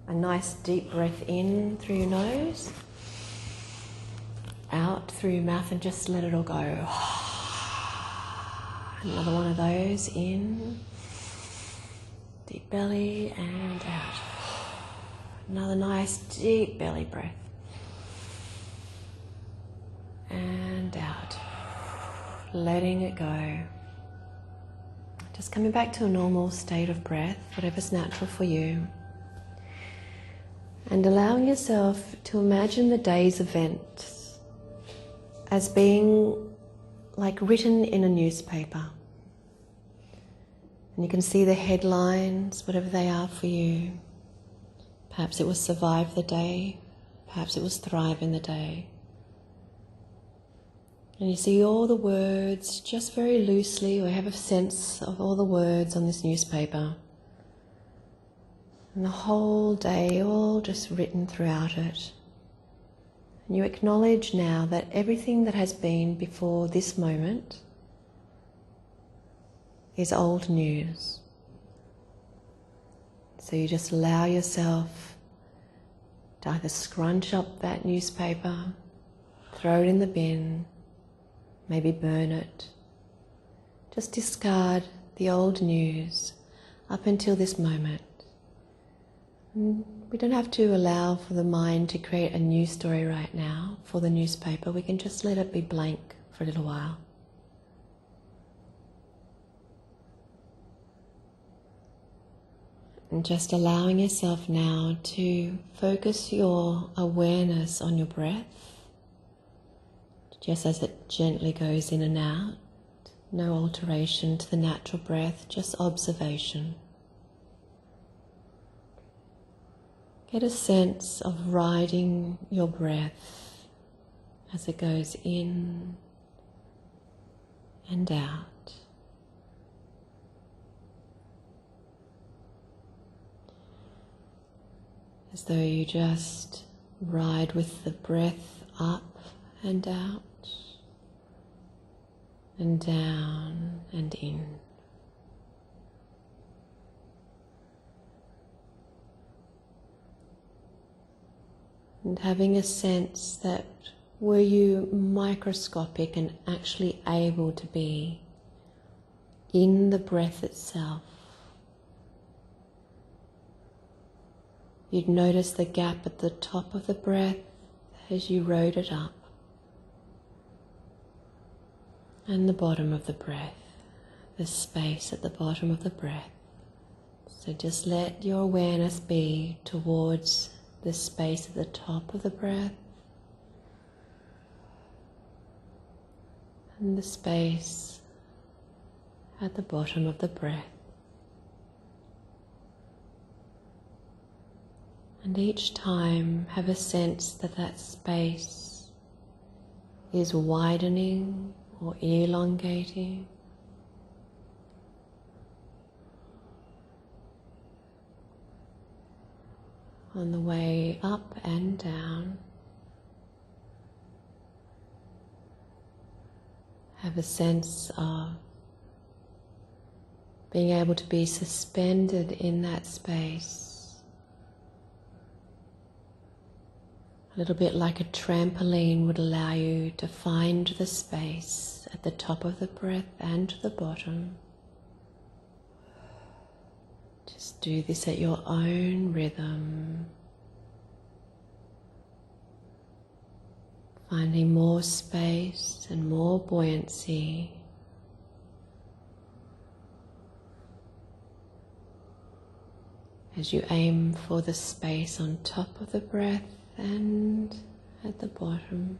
A nice deep breath in through your nose, out through your mouth, and just let it all go. Another one of those, in, deep belly, and out. Another nice deep belly breath. And out. Letting it go. Just coming back to a normal state of breath, whatever's natural for you. And allowing yourself to imagine the day's events as being like written in a newspaper. And you can see the headlines, whatever they are for you. Perhaps it was survive the day, perhaps it was thrive in the day. And you see all the words just very loosely, or have a sense of all the words on this newspaper. And the whole day, all just written throughout it. And you acknowledge now that everything that has been before this moment is old news. So you just allow yourself to either scrunch up that newspaper, throw it in the bin, maybe burn it. Just discard the old news up until this moment. And we don't have to allow for the mind to create a new story right now for the newspaper. We can just let it be blank for a little while. And just allowing yourself now to focus your awareness on your breath, just as it gently goes in and out. No alteration to the natural breath, just observation. Get a sense of riding your breath as it goes in and out. As though you just ride with the breath up and out, and down and in. And having a sense that were you microscopic and actually able to be in the breath itself, you'd notice the gap at the top of the breath as you rode it up, and the bottom of the breath, the space at the bottom of the breath. So just let your awareness be towards the space at the top of the breath and the space at the bottom of the breath. And each time have a sense that that space is widening or elongating. On the way up and down, have a sense of being able to be suspended in that space, a little bit like a trampoline would allow you to find the space at the top of the breath and the bottom. Just do this at your own rhythm, finding more space and more buoyancy. As you aim for the space on top of the breath and at the bottom.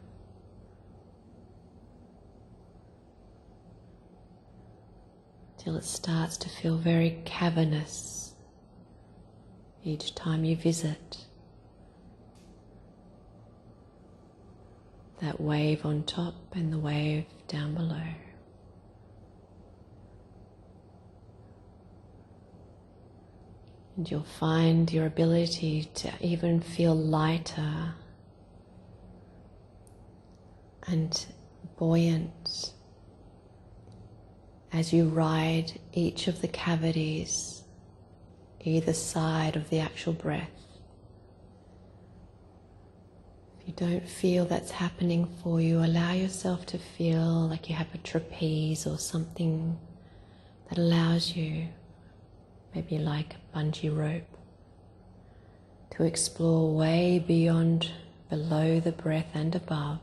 Till it starts to feel very cavernous each time you visit that wave on top and the wave down below. And you'll find your ability to even feel lighter and buoyant as you ride each of the cavities either side of the actual breath. If you don't feel that's happening for you, allow yourself to feel like you have a trapeze or something that allows you, maybe like a bungee rope, to explore way beyond, below the breath and above.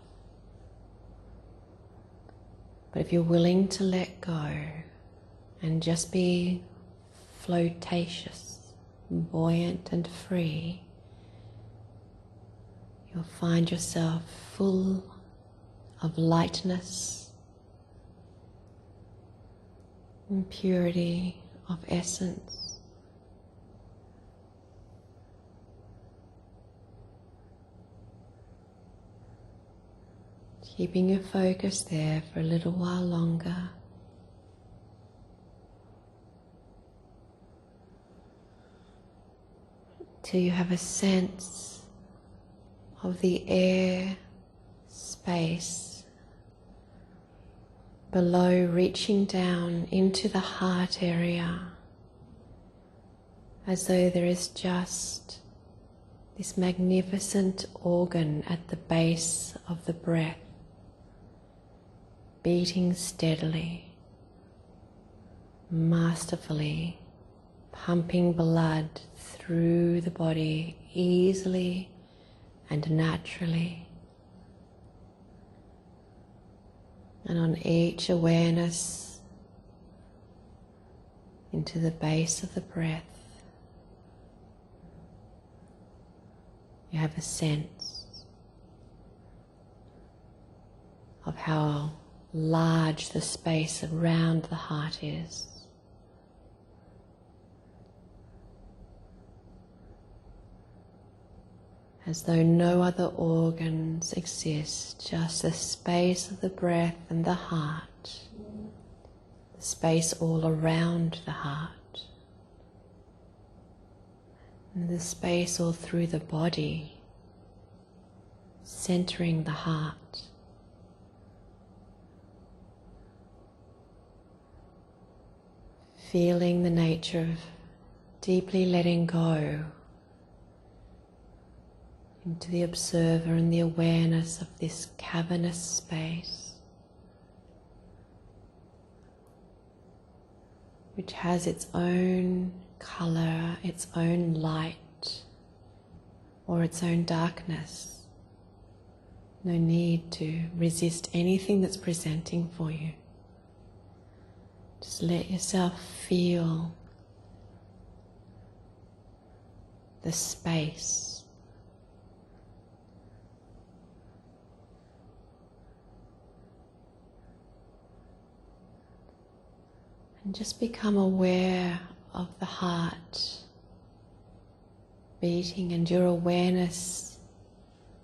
But if you're willing to let go and just be flotacious, buoyant and free, you'll find yourself full of lightness and purity of essence. Keeping your focus there for a little while longer. Till you have a sense of the air space below, reaching down into the heart area, as though there is just this magnificent organ at the base of the breath, beating steadily, masterfully, pumping blood through the body easily and naturally. And on each awareness into the base of the breath, you have a sense of how large the space around the heart is. As though no other organs exist, just the space of the breath and the heart, the space all around the heart, and the space all through the body, centering the heart. Feeling the nature of deeply letting go into the observer and the awareness of this cavernous space, which has its own color, its own light, or its own darkness. No need to resist anything that's presenting for you. Just let yourself feel the space. And just become aware of the heart beating and your awareness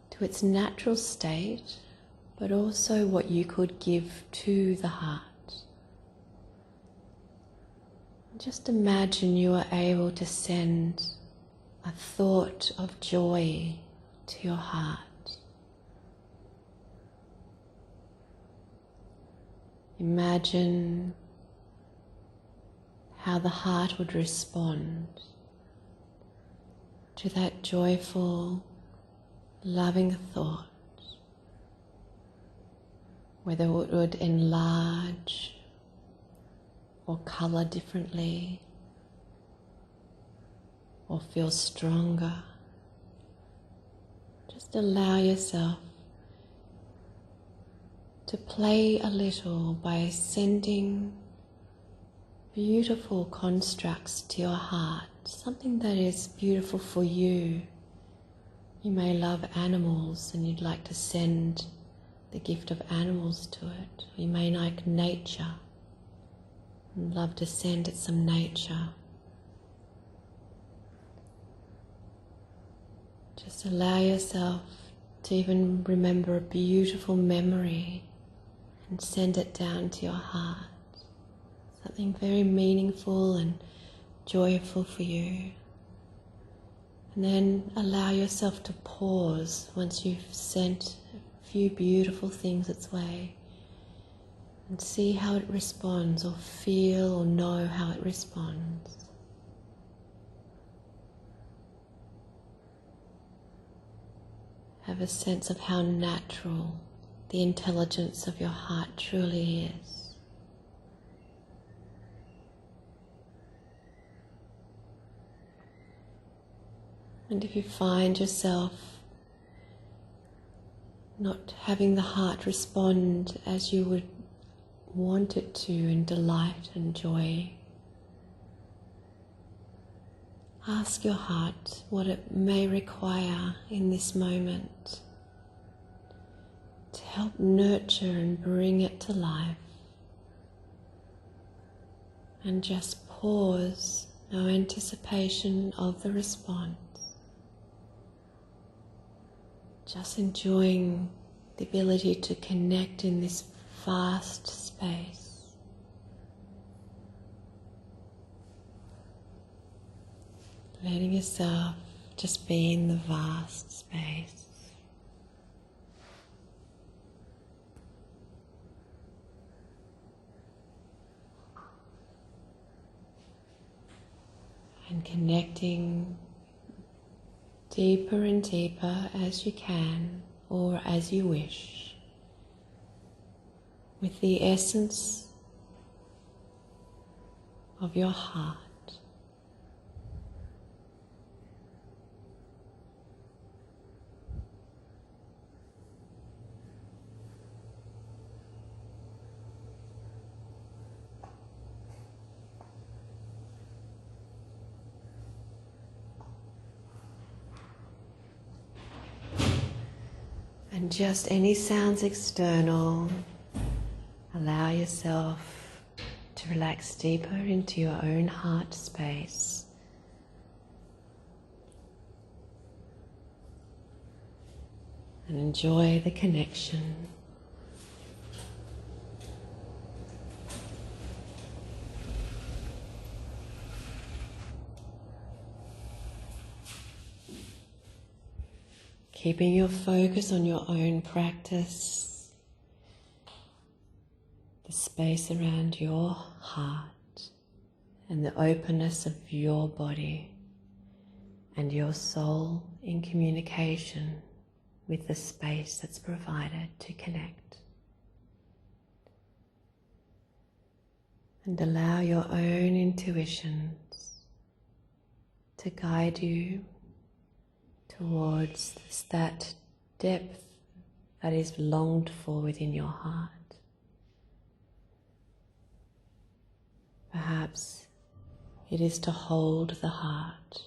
to its natural state, but also what you could give to the heart. Just imagine you are able to send a thought of joy to your heart. Imagine how the heart would respond to that joyful, loving thought, whether it would enlarge or color differently, or feel stronger. Just allow yourself to play a little by sending beautiful constructs to your heart, something that is beautiful for you. You may love animals and you'd like to send the gift of animals to it. You may like nature and love to send it some nature. Just allow yourself to even remember a beautiful memory and send it down to your heart. Something very meaningful and joyful for you. And then allow yourself to pause once you've sent a few beautiful things its way, and see how it responds, or feel or know how it responds. have a sense of how natural the intelligence of your heart truly is. And if you find yourself not having the heart respond as you would want it to in delight and joy, ask your heart what it may require in this moment to help nurture and bring it to life. And just pause, no anticipation of the response. Just enjoying the ability to connect in this vast space. Letting yourself just be in the vast space. And connecting deeper and deeper as you can, or as you wish, with the essence of your heart. And just any sounds external, allow yourself to relax deeper into your own heart space. And enjoy the connection. Keeping your focus on your own practice, the space around your heart, and the openness of your body and your soul in communication with the space that's provided to connect. And allow your own intuitions to guide you towards that depth that is longed for within your heart. Perhaps it is to hold the heart.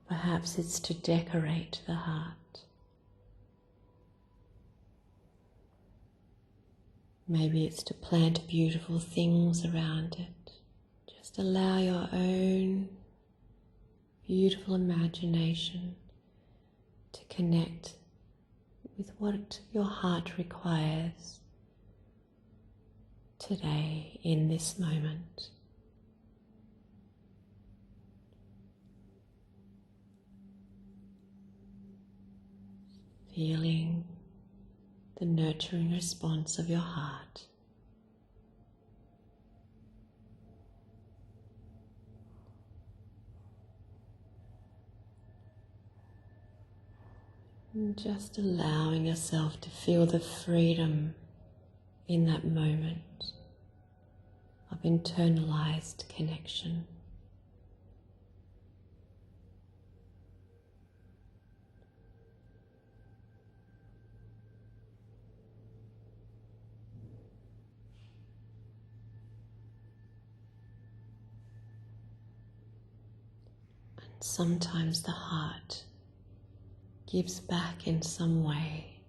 Perhaps it's to decorate the heart. Maybe it's to plant beautiful things around it. Just allow your own beautiful imagination to connect with what your heart requires today in this moment. Feeling the nurturing response of your heart. And just allowing yourself to feel the freedom in that moment of internalized connection. And sometimes the heart gives back in some way.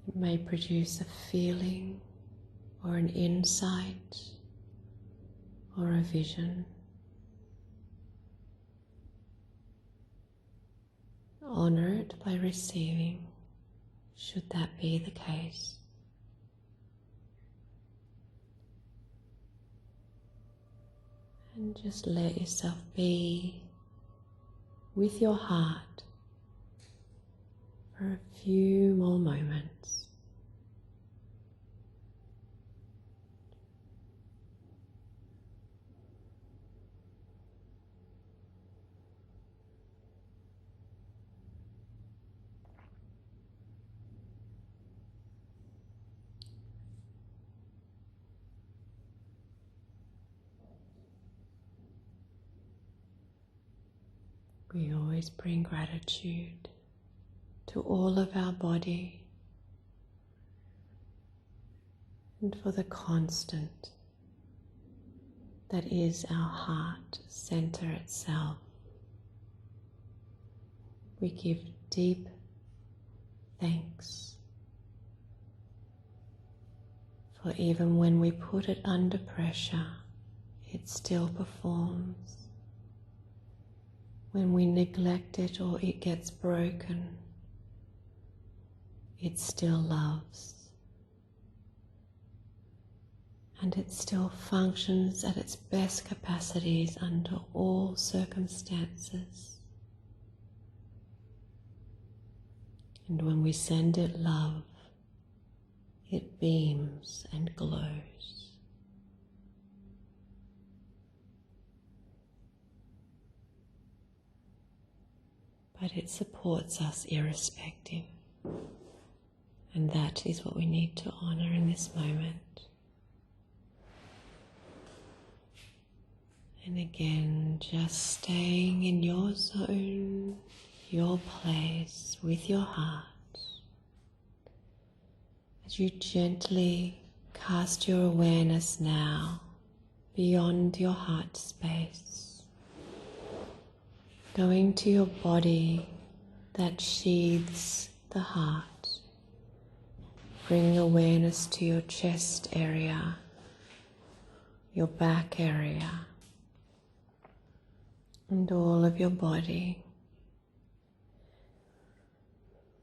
It may produce a feeling or an insight or a vision. Honor it by receiving, should that be the case. And just let yourself be with your heart for a few more moments. always bring gratitude to all of our body and for the constant that is our heart center itself. We give deep thanks for even when we put it under pressure, it still performs. When we neglect it or it gets broken, it still loves. And it still functions at its best capacities under all circumstances. And when we send it love, it beams and glows. But it supports us irrespective. And that is what we need to honor in this moment. And again, just staying in your zone, your place with your heart. As you gently cast your awareness now beyond your heart space, going to your body that sheathes the heart. Bring awareness to your chest area, your back area, and all of your body.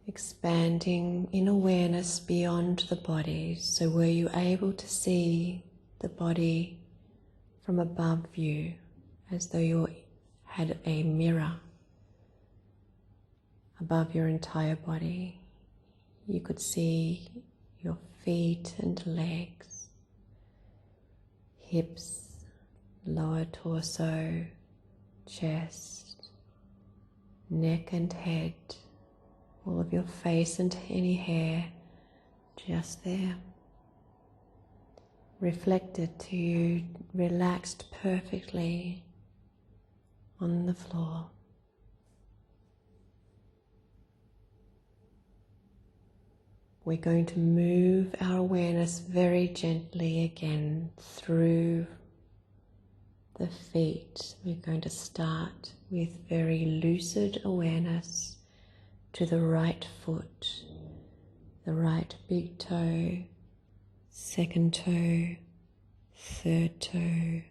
Expanding in awareness beyond the body. So were you able to see the body from above you, as though you had a mirror above your entire body? You could see your feet and legs, hips, lower torso, chest, neck and head, all of your face and any hair just there, reflected to you, relaxed perfectly on the floor. We're going to move our awareness very gently again through the feet. We're going to start with very lucid awareness to the right foot, the right big toe, second toe, third toe,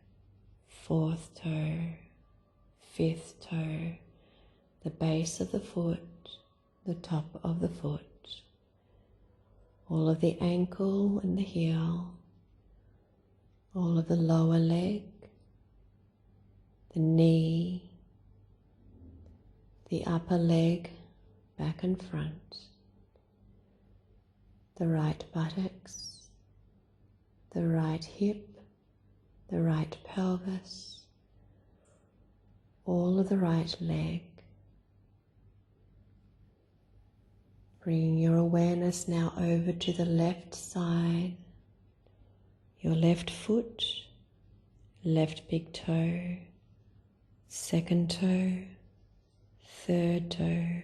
fourth toe, fifth toe, the base of the foot, the top of the foot, all of the ankle and the heel, all of the lower leg, the knee, the upper leg, back and front, the right buttocks, the right hip, the right pelvis, all of the right leg. Bringing your awareness now over to the left side, your left foot, left big toe, second toe, third toe,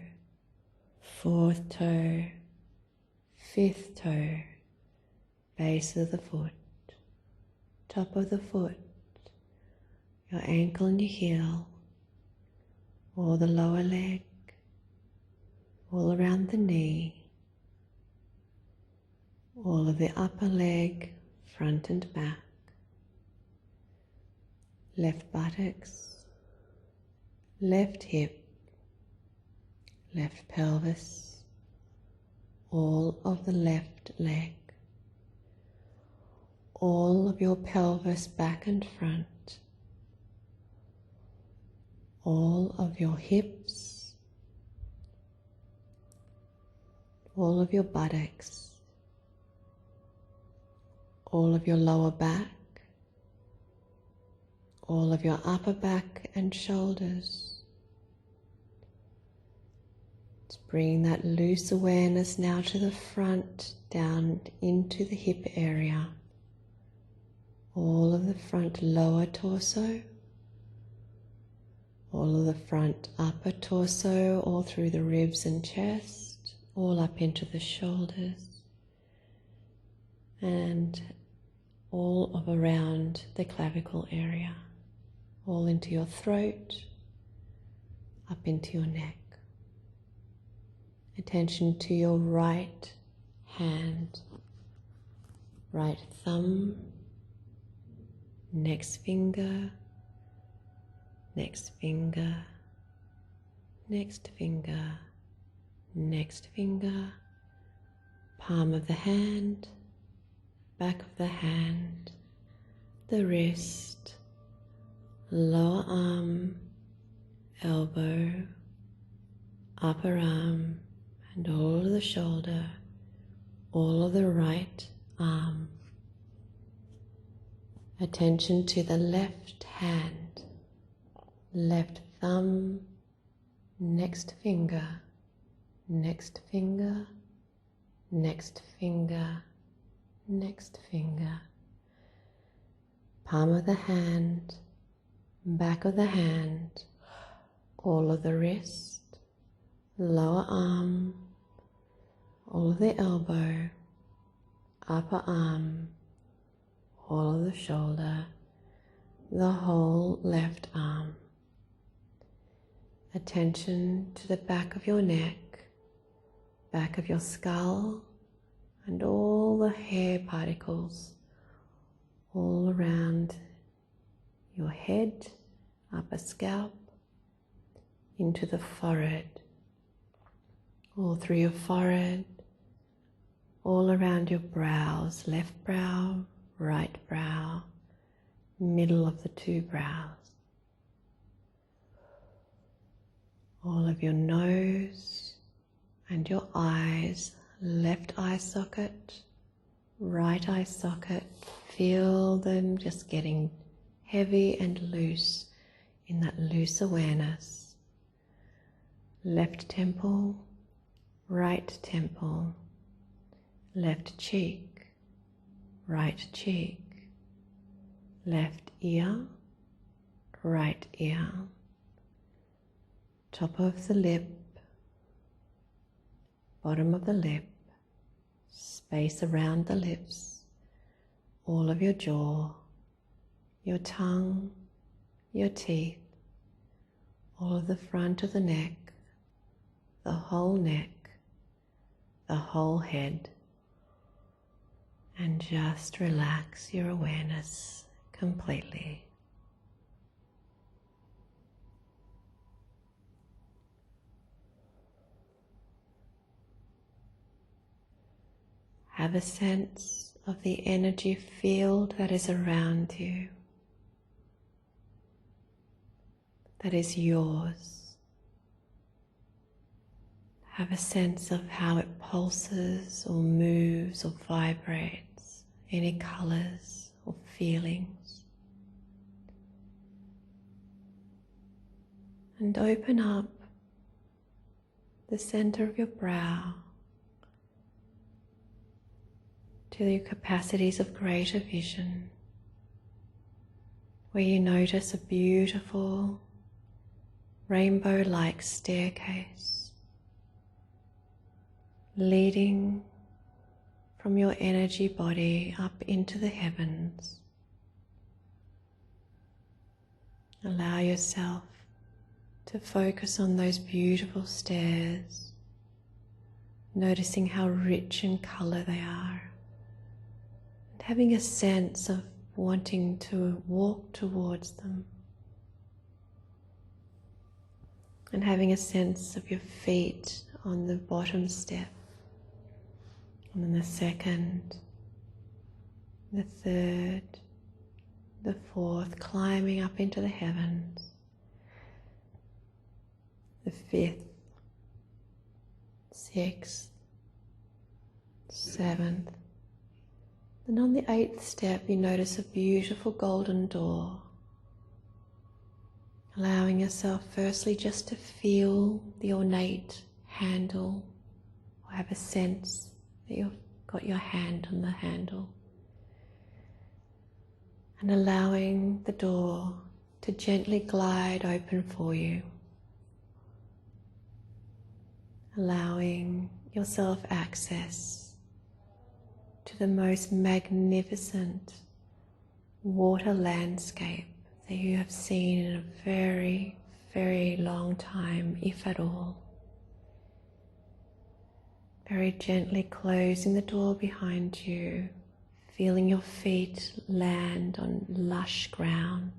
fourth toe, fifth toe, base of the foot, top of the foot, your ankle and your heel, or the lower leg, all around the knee, all of the upper leg, front and back, left buttocks, left hip, left pelvis, all of the left leg, all of your pelvis back and front, all of your hips, all of your buttocks, all of your lower back, all of your upper back and shoulders. Just bring that loose awareness now to the front, down into the hip area, all of the front lower torso, all of the front upper torso, all through the ribs and chest, all up into the shoulders, and all of around the clavicle area, all into your throat, up into your neck. Attention to your right hand, right thumb, next finger, next finger, next finger, next finger, palm of the hand, back of the hand, the wrist, lower arm, elbow, upper arm, and all of the shoulder, all of the right arm. Attention to the left hand, left thumb, next finger, next finger, next finger, next finger, palm of the hand, back of the hand, all of the wrist, lower arm, all of the elbow, upper arm, all of the shoulder, the whole left arm. Attention to the back of your neck, back of your skull, and all the hair particles all around your head, upper scalp, into the forehead, all through your forehead, all around your brows, left brow, right brow, middle of the two brows, all of your nose and your eyes, left eye socket, right eye socket. Feel them just getting heavy and loose in that loose awareness. Left temple, right temple, left cheek, right cheek, left ear, right ear, top of the lip, bottom of the lip, space around the lips, all of your jaw, your tongue, your teeth, all of the front of the neck, the whole neck, the whole head, and just relax your awareness completely. Have a sense of the energy field that is around you, that is yours. Have a sense of how it pulses or moves or vibrates, any colors or feelings. And open up the center of your brow to your capacities of greater vision, where you notice a beautiful rainbow-like staircase leading from your energy body up into the heavens. Allow yourself to focus on those beautiful stairs, noticing how rich in color they are, and having a sense of wanting to walk towards them, and having a sense of your feet on the bottom step, and then the second, the third, the fourth, climbing up into the heavens, the fifth, sixth, seventh. Then on the eighth step you notice a beautiful golden door, allowing yourself firstly just to feel the ornate handle, or have a sense that you've got your hand on the handle, and allowing the door to gently glide open for you, allowing yourself access to the most magnificent water landscape that you have seen in a very, very long time, if at all. Very gently closing the door behind you, feeling your feet land on lush ground.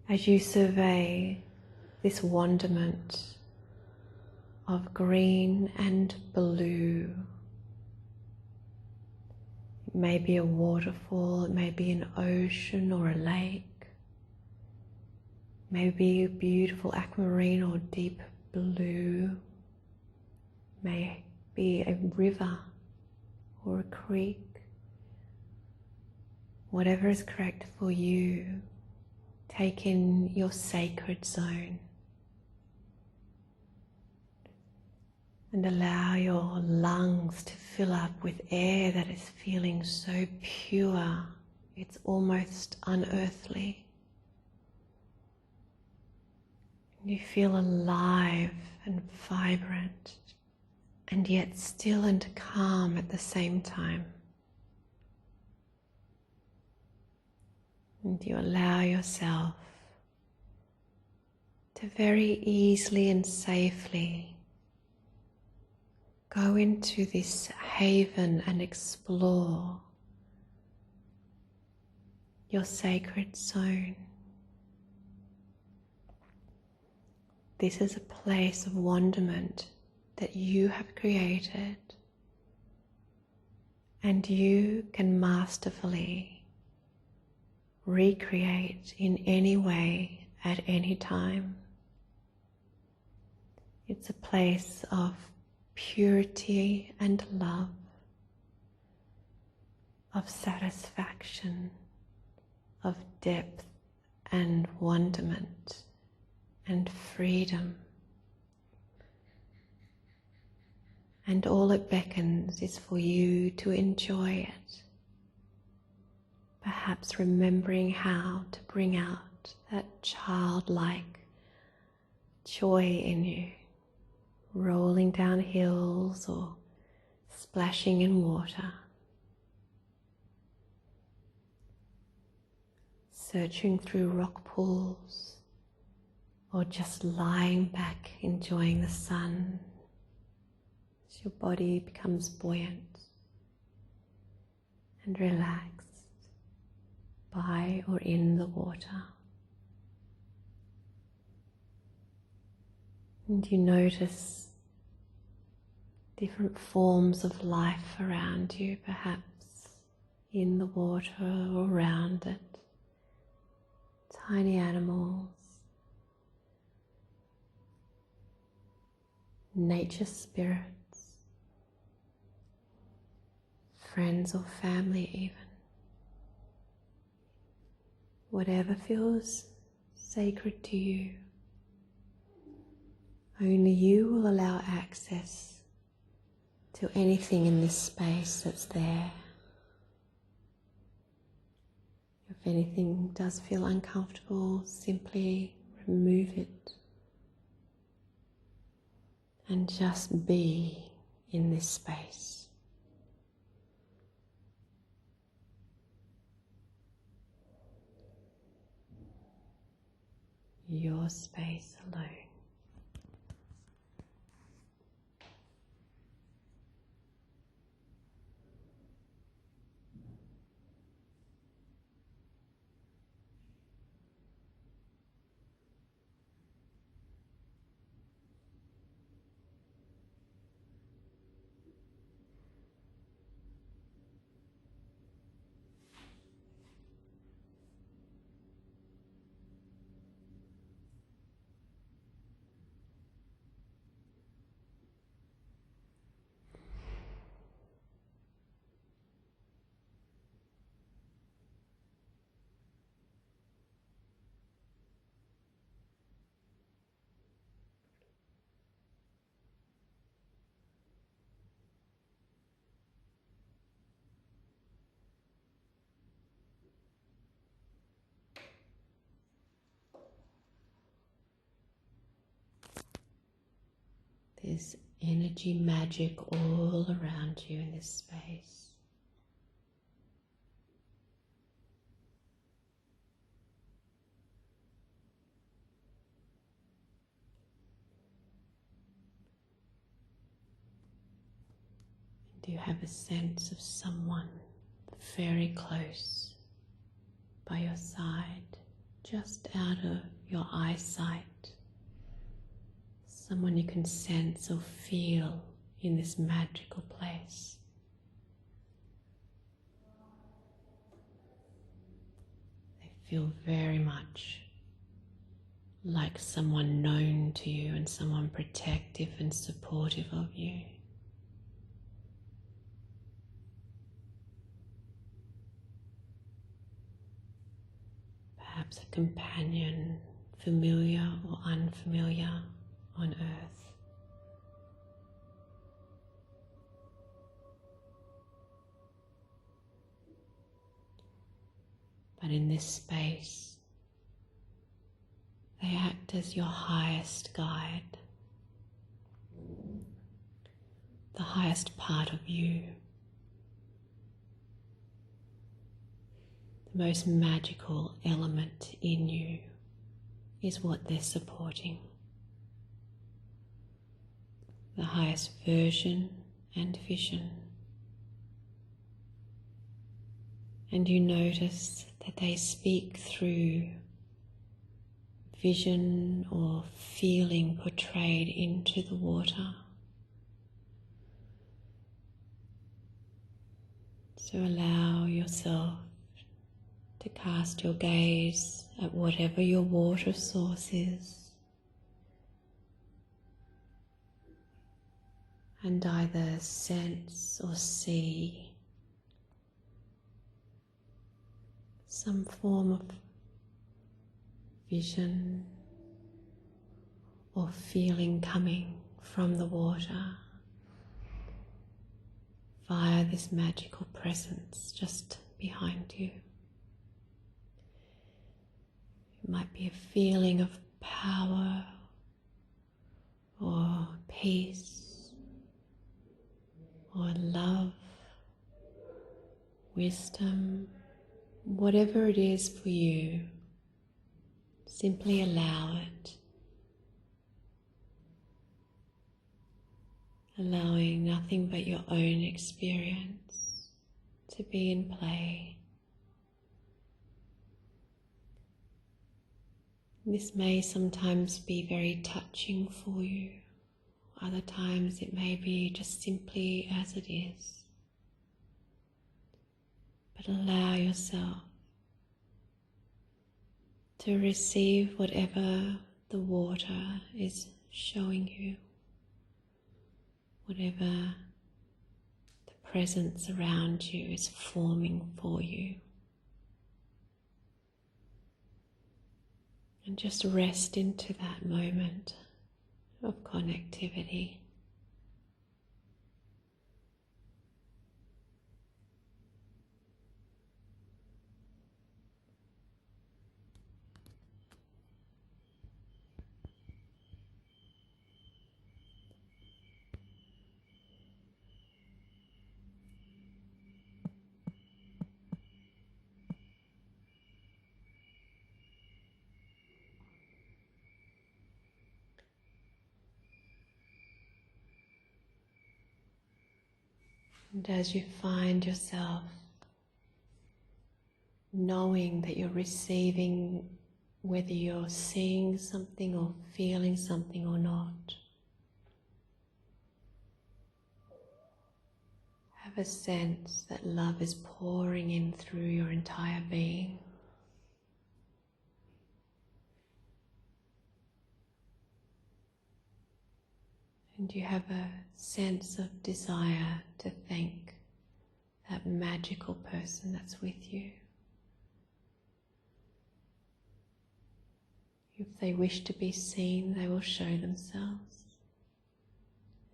As you survey this wonderment of green and blue, it may be a waterfall, it may be an ocean or a lake, maybe a beautiful aquamarine or deep blue, may be a river or a creek. Whatever is correct for you, take in your sacred zone and allow your lungs to fill up with air that is feeling so pure, it's almost unearthly. You feel alive and vibrant, and yet still and calm at the same time. And you allow yourself to very easily and safely go into this haven and explore your sacred zone. This is a place of wonderment that you have created, and you can masterfully recreate in any way at any time. It's a place of purity and love, of satisfaction, of depth and wonderment and freedom. And all it beckons is for you to enjoy it, perhaps remembering how to bring out that childlike joy in you, rolling down hills or splashing in water, searching through rock pools, or just lying back enjoying the sun as your body becomes buoyant and relaxed by or in the water. And you notice different forms of life around you, perhaps in the water or around it. Tiny animals, nature spirits, friends or family even. Whatever feels sacred to you, only you will allow access to anything in this space that's there. If anything does feel uncomfortable, simply remove it and just be in this space. Your space alone. There's energy magic all around you in this space. And you have a sense of someone very close by your side, just out of your eyesight. Someone you can sense or feel in this magical place. They feel very much like someone known to you and someone protective and supportive of you. Perhaps a companion, familiar or unfamiliar on earth. But in this space, they act as your highest guide, the highest part of you, the most magical element in you is what they're supporting. The highest version and vision. And you notice that they speak through vision or feeling portrayed into the water. So allow yourself to cast your gaze at whatever your water source is, and either sense or see some form of vision or feeling coming from the water via this magical presence just behind you. It might be a feeling of power or peace or love, wisdom, whatever it is for you, simply allow it. Allowing nothing but your own experience to be in play. This may sometimes be very touching for you. Other times it may be just simply as it is. But allow yourself to receive whatever the water is showing you, whatever the presence around you is forming for you. And just rest into that moment of connectivity. And as you find yourself knowing that you're receiving, whether you're seeing something or feeling something or not, have a sense that love is pouring in through your entire being. And you have a sense of desire to thank that magical person that's with you. If they wish to be seen, they will show themselves.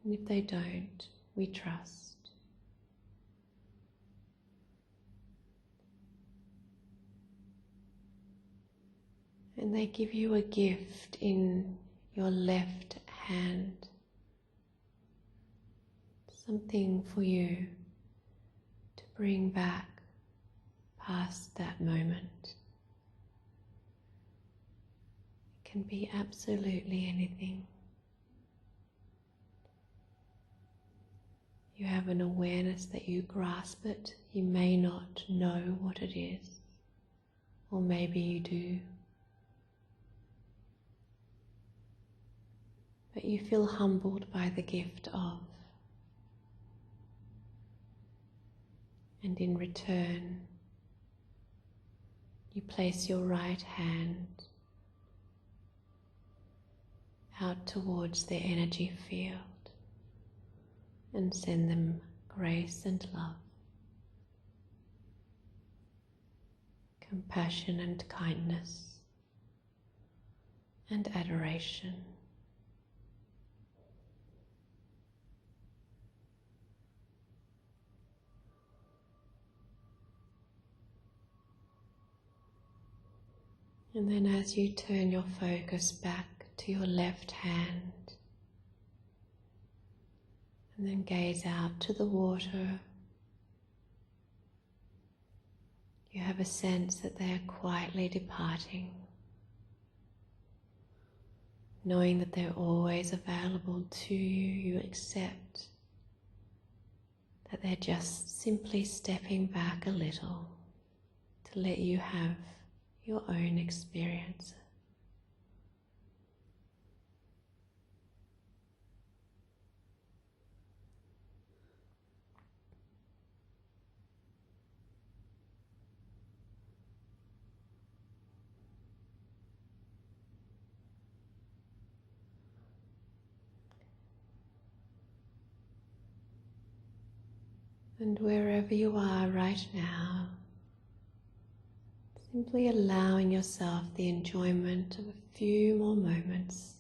And if they don't, we trust. And they give you a gift in your left hand. something for you to bring back past that moment. It can be absolutely anything. You have an awareness that you grasp it. You may not know what it is, or maybe you do. But you feel humbled by the gift of. And in return, you place your right hand out towards their energy field and send them grace and love, compassion and kindness, and adoration. And then as you turn your focus back to your left hand and then gaze out to the water, you have a sense that they are quietly departing, knowing that they're always available to you. You accept that they're just simply stepping back a little to let you have your own experience. And wherever you are right now, simply allowing yourself the enjoyment of a few more moments.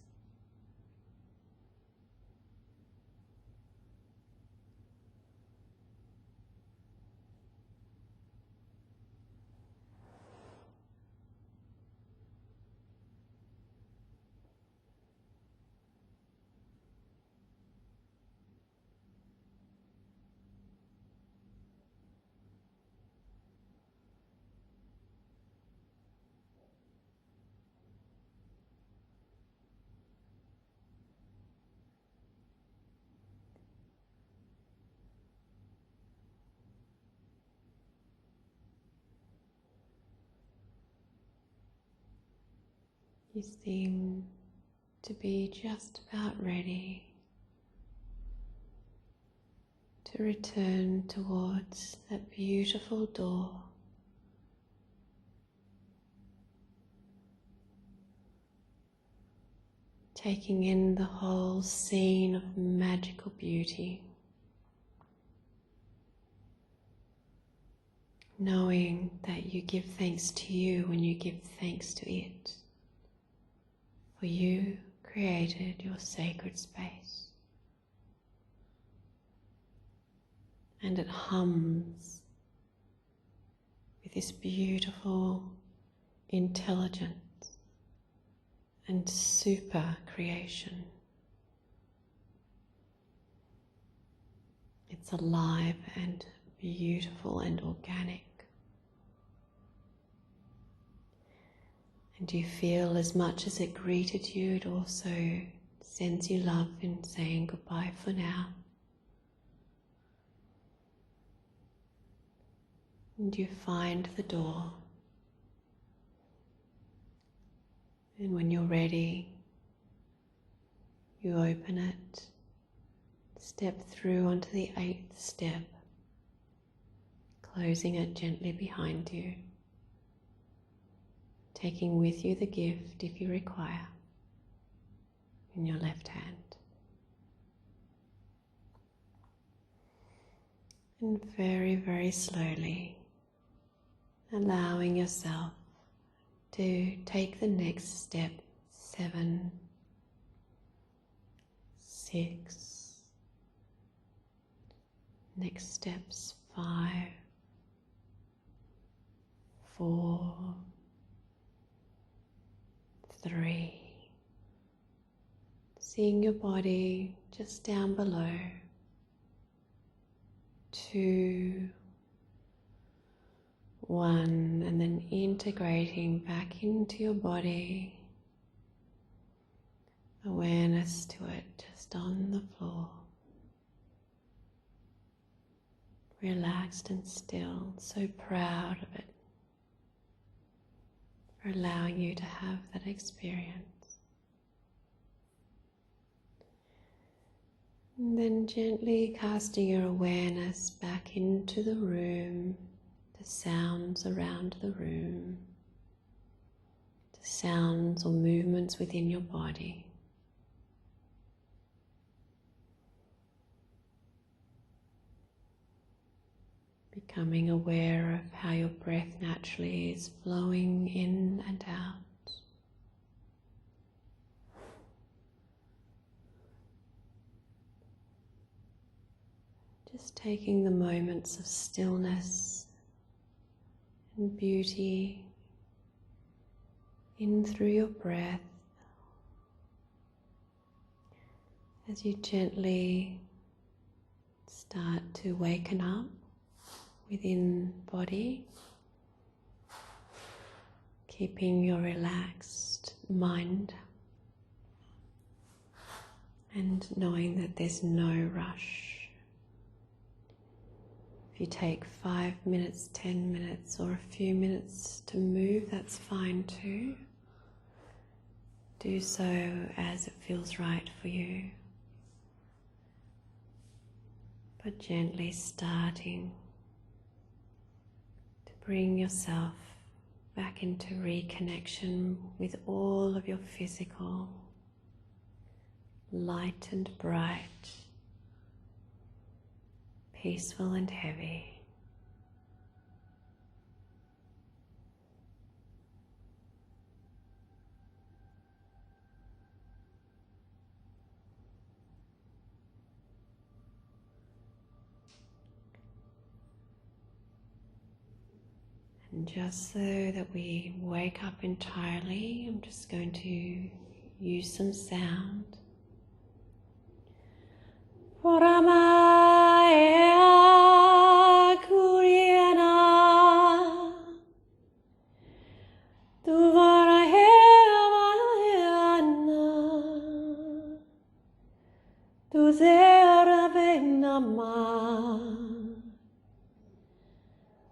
You seem to be just about ready to return towards that beautiful door. Taking in the whole scene of magical beauty, knowing that you give thanks to you when you give thanks to it. For you created your sacred space. And it hums with this beautiful intelligence and super creation. It's alive and beautiful and organic. And you feel as much as it greeted you, it also sends you love in saying goodbye for now. And you find the door. And when you're ready, you open it, step through onto the 8th step, closing it gently behind you, taking with you the gift, if you require, in your left hand. And very, very slowly, allowing yourself to take the next step, 7, 6, next steps 5, 4, 3, seeing your body just down below, 2, 1, and then integrating back into your body, awareness to it just on the floor, relaxed and still, so proud of it, for allowing you to have that experience. And then gently casting your awareness back into the room, the sounds around the room, the sounds or movements within your body. Becoming aware of how your breath naturally is flowing in and out. Just taking the moments of stillness and beauty in through your breath as you gently start to waken up within body, keeping your relaxed mind and knowing that there's no rush. If you take 5 minutes, 10 minutes, or a few minutes to move, that's fine too. Do so as it feels right for you. But gently starting to bring yourself back into reconnection with all of your physical, light and bright, peaceful and heavy. And just so that we wake up entirely, I'm just going to use some sound.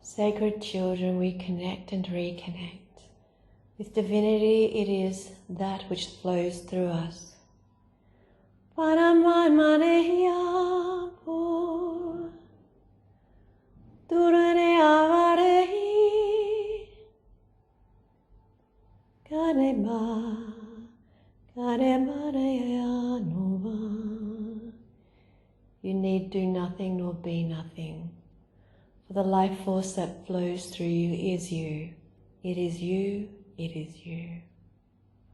Sacred children, we connect and reconnect. With divinity, it is that which flows through us. You need do nothing nor be nothing. For the life force that flows through you is you. It is you, it is you.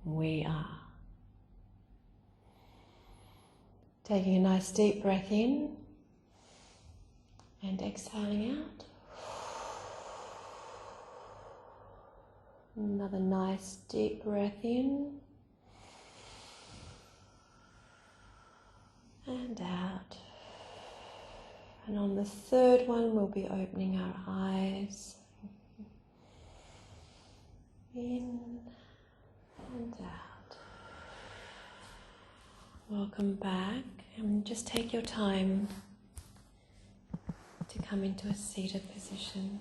We are. Taking a nice deep breath in and exhaling out. Another nice deep breath in and out. And on the third one, we'll be opening our eyes. In and out. Welcome back. And just take your time to come into a seated position.